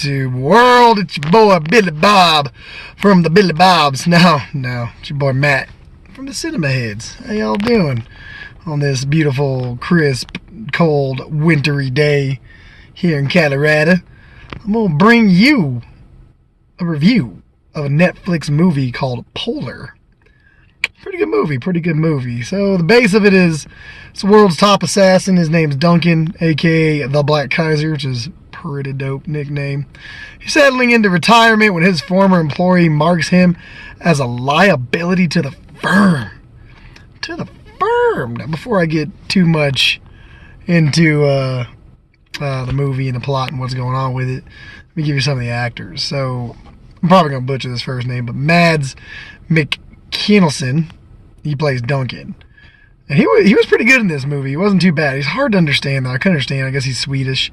YouTube world? It's your boy Billy Bob from the Billy Bobs. No, it's your boy Matt from the Cinema Heads. How y'all doing on this beautiful, crisp, cold, wintry day here in Colorado? I'm gonna bring you a review of a Netflix movie called Polar. Pretty good movie. So the base of it is, it's the world's top assassin. His name's Duncan, aka the Black Kaiser, which is a pretty dope nickname. He's settling into retirement when his former employee marks him as a liability to the firm. Now, before I get too much into the movie and the plot and what's going on with it, let me give you some of the actors. So I'm probably gonna butcher this first name, but Mads Mikkelsen, he plays Duncan. And he was pretty good in this movie. He wasn't too bad. He's hard to understand, though. I couldn't understand. I guess he's Swedish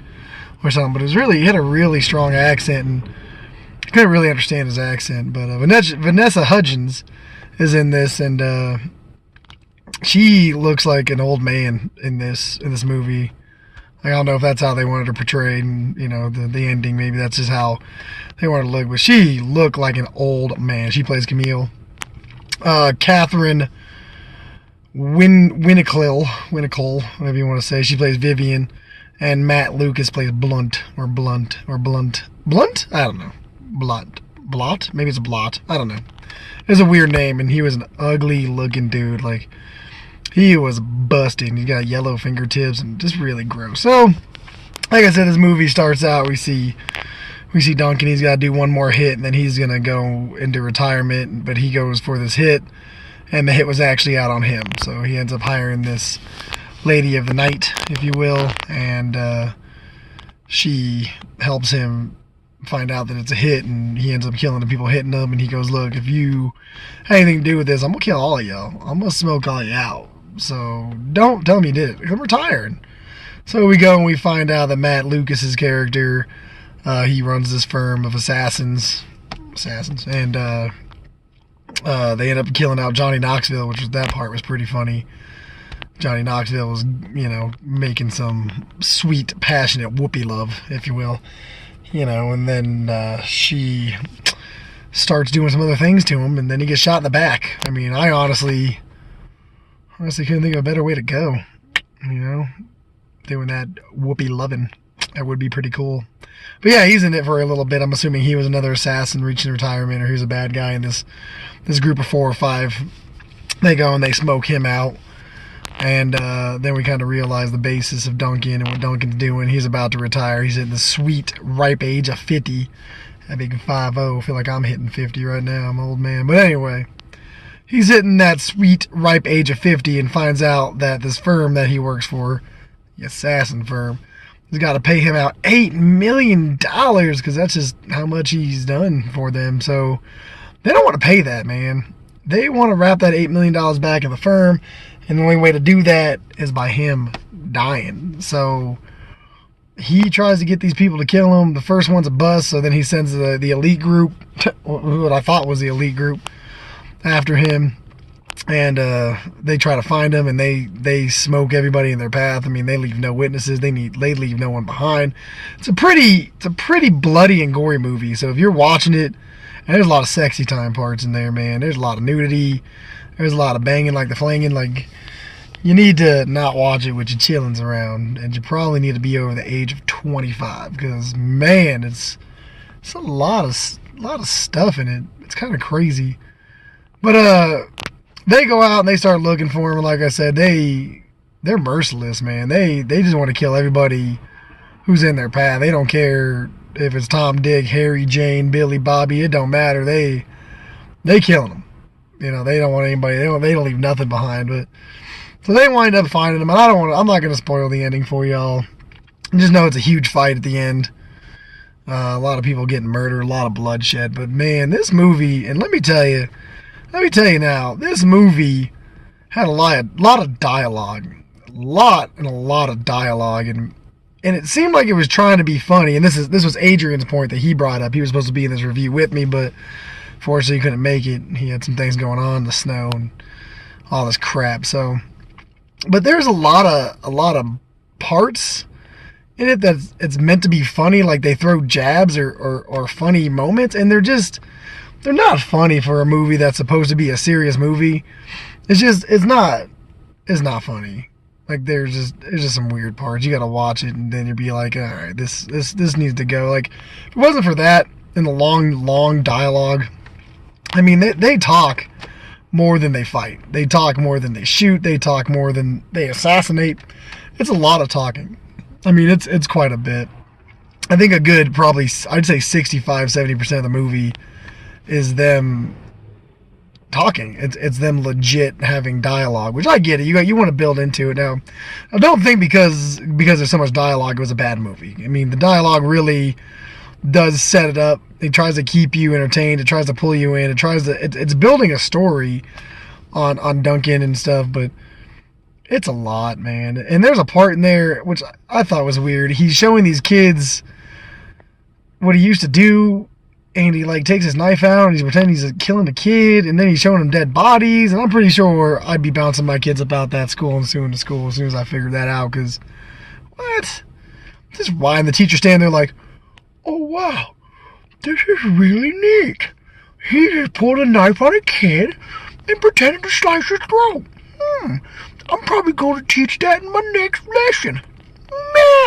or something. But he had a really strong accent, and I couldn't really understand his accent. But Vanessa Hudgens is in this, and she looks like an old man in this movie. I don't know if that's how they wanted to portray, and the ending. Maybe that's just how they wanted to look. But she looked like an old man. She plays Camille. Catherine Winnickel, whatever you want to say. She plays Vivian, and Matt Lucas plays Blunt. I don't know. Blot? Maybe it's Blot. I don't know. It's a weird name, and he was an ugly looking dude. Like, he was busting. He got yellow fingertips and just really gross. So, like I said, this movie starts out, we see Duncan. He's got to do one more hit, and then he's going to go into retirement, but he goes for this hit, and the hit was actually out on him. So he ends up hiring this lady of the night, if you will, and she helps him find out that it's a hit, and he ends up killing the people hitting him, and he goes, look, if you have anything to do with this, I'm going to kill all of y'all. I'm going to smoke all of you out. So don't tell me you did it, because I'm retiring. So we go and we find out that Matt Lucas's character, he runs this firm of assassins, and they end up killing out Johnny Knoxville, that part was pretty funny. Johnny Knoxville was, making some sweet, passionate whoopee love, if you will, and then she starts doing some other things to him, and then he gets shot in the back. I mean, I honestly couldn't think of a better way to go, doing that whoopee loving. That would be pretty cool. But yeah, he's in it for a little bit. I'm assuming he was another assassin reaching retirement, or he was a bad guy in this group of 4 or 5. They go and they smoke him out. And then we kind of realize the basis of Duncan and what Duncan's doing. He's about to retire. He's at the sweet, ripe age of 50. That big 5-0. I feel like I'm hitting 50 right now. I'm an old man. But anyway, he's hitting that sweet, ripe age of 50 and finds out that this firm that he works for, the assassin firm, has got to pay him out $8 million, because that's just how much he's done for them. So they don't want to pay that, man. They want to wrap that $8 million back in the firm, and the only way to do that is by him dying. So he tries to get these people to kill him. The first one's a bust, so then he sends the elite group, what I thought was the elite group, after him. And they try to find him, and they smoke everybody in their path. I mean, they leave no witnesses. They leave no one behind. It's a pretty bloody and gory movie. So if you're watching it, and there's a lot of sexy time parts in there, man. There's a lot of nudity. There's a lot of banging, like the flanging. Like, you need to not watch it with your chillins around, and you probably need to be over the age of 25, because man, it's a lot of stuff in it. It's kind of crazy. But they go out and they start looking for him. And like I said, they're merciless, man. They just want to kill everybody who's in their path. They don't care if it's Tom, Dick, Harry, Jane, Billy, Bobby. It don't matter. They killing them. They don't want anybody. They don't leave nothing behind. But so they wind up finding them. And I'm not going to spoil the ending for y'all. Just know it's a huge fight at the end. A lot of people getting murdered, a lot of bloodshed. But man, this movie, and let me tell you now, this movie had a lot of dialogue. A lot of dialogue, and it seemed like it was trying to be funny. And this was Adrian's point that he brought up. He was supposed to be in this review with me, but fortunately he couldn't make it. He had some things going on, the snow and all this crap. So, but there's a lot of parts in it that's it's meant to be funny. Like they throw jabs or funny moments, and they're not funny for a movie that's supposed to be a serious movie. It's not funny. Like there's just some weird parts. You gotta watch it and then you'll be like, all right, this needs to go. Like if it wasn't for that and the long dialogue, I mean they talk more than they fight. They talk more than they shoot. They talk more than they assassinate. It's a lot of talking. I mean it's quite a bit. I think a good probably I'd say 65-70% of the movie is them talking. It's them legit having dialogue, which I get it. You want to build into it. Now, I don't think because there's so much dialogue it was a bad movie. I mean, the dialogue really does set it up. It tries to keep you entertained. It tries to pull you in. It's building a story on Duncan and stuff, but it's a lot, man. And there's a part in there which I thought was weird. He's showing these kids what he used to do. And he like takes his knife out and he's pretending he's killing a kid, and then he's showing them dead bodies. And I'm pretty sure I'd be bouncing my kids about that school and suing the school as soon as I figured that out. Because what? This is why. And the teacher standing there like, oh wow, this is really neat. He just pulled a knife on a kid and pretended to slice his throat. I'm probably going to teach that in my next lesson.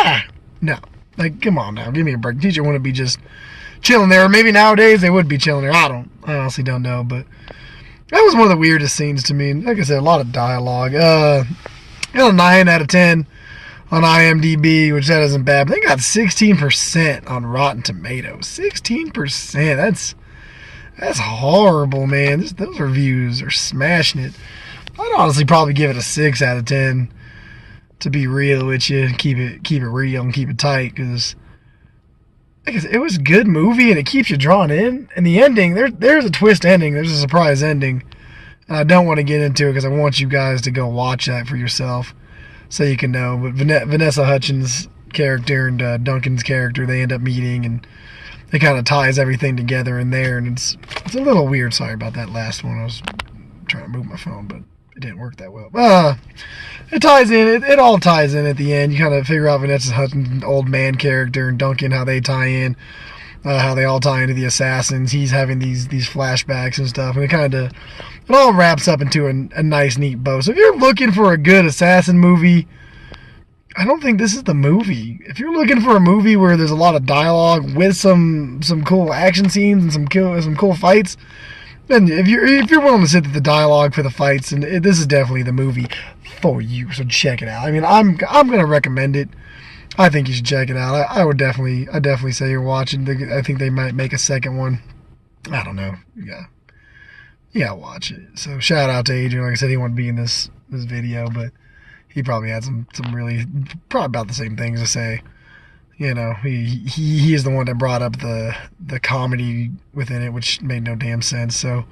Nah. No, like come on now, give me a break. The teacher wouldn't be just chilling there. Or maybe nowadays they would be chilling there. I honestly don't know, but that was one of the weirdest scenes to me. Like I said, a lot of dialogue. A 9 out of 10 on IMDb, which that isn't bad. But they got 16% on Rotten Tomatoes. 16%. That's horrible, man. Those reviews are smashing it. I'd honestly probably give it a 6 out of 10 to be real with you. Keep it real and keep it tight, because it was a good movie and it keeps you drawn in. And the ending, there's a twist ending. There's a surprise ending. And I don't want to get into it because I want you guys to go watch that for yourself so you can know. But Vanessa Hudgens' character and Duncan's character, they end up meeting and it kind of ties everything together in there. And it's a little weird. Sorry about that last one. I was trying to move my phone, but it didn't work that well. It ties in. It all ties in at the end. You kind of figure out Vanessa Hudgens' old man character and Duncan, how they tie in, how they all tie into the assassins. He's having these flashbacks and stuff, and it all wraps up into a nice, neat bow. So if you're looking for a good assassin movie, I don't think this is the movie. If you're looking for a movie where there's a lot of dialogue with some cool action scenes and some cool fights, then if you're willing to sit through the dialogue for the fights, and this is definitely the movie for you. So check it out. I mean, I'm gonna recommend it. I think you should check it out. I definitely say you're watching. I think they might make a second one. I don't know. Yeah, watch it. So shout out to Adrian. Like I said, he wanted to be in this video, but he probably had some really probably about the same things to say. You know, he is the one that brought up the comedy within it, which made no damn sense. So,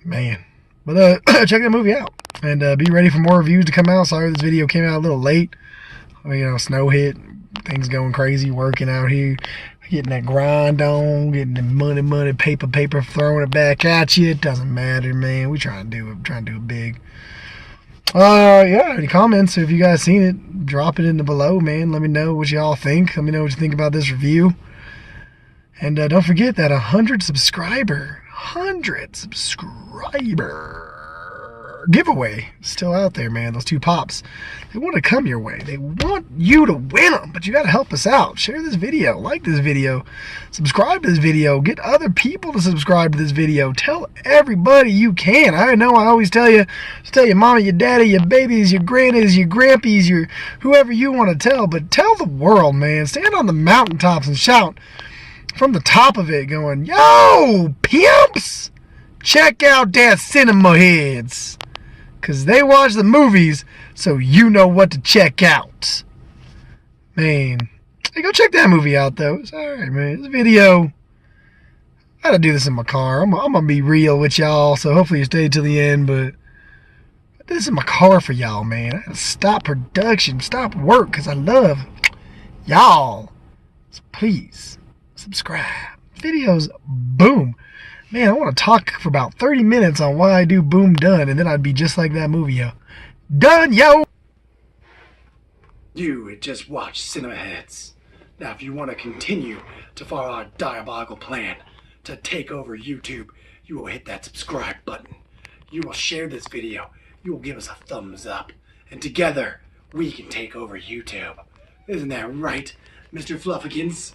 man. But check that movie out. And be ready for more reviews to come out. Sorry this video came out a little late. You know, snow hit. Things going crazy. Working out here. Getting that grind on. Getting the money, paper, throwing it back at you. It doesn't matter, man. We trying to do it big. Yeah, any comments? If you guys seen it, drop it in the below, man. Let me know what y'all think. Let me know what you think about this review. And don't forget that 100 subscriber giveaway still out there, man. Those 2 pops, they want to come your way. They want you to win them, but you got to help us out. Share this video, like this video, subscribe to this video, get other people to subscribe to this video. Tell everybody you can. I know I always tell you, just tell your mama, your daddy, your babies, your grannies, your grampies, your whoever you want to tell, but tell the world, man. Stand on the mountaintops and shout from the top of it going, yo, pimps, check out that cinema Headz. Because they watch the movies, so you know what to check out. Man. Hey, go check that movie out, though. It's alright, man. This video, I gotta do this in my car. I'm gonna be real with y'all, so hopefully you stay till the end, but this is my car for y'all, man. I gotta stop production, stop work, because I love y'all. So please, subscribe. Videos, boom. Man, I want to talk for about 30 minutes on why I do boom done, and then I'd be just like that movie, yo. Done, yo! You had just watched Cinema Heads. Now, if you want to continue to follow our diabolical plan to take over YouTube, you will hit that subscribe button. You will share this video. You will give us a thumbs up. And together, we can take over YouTube. Isn't that right, Mr. Fluffykins?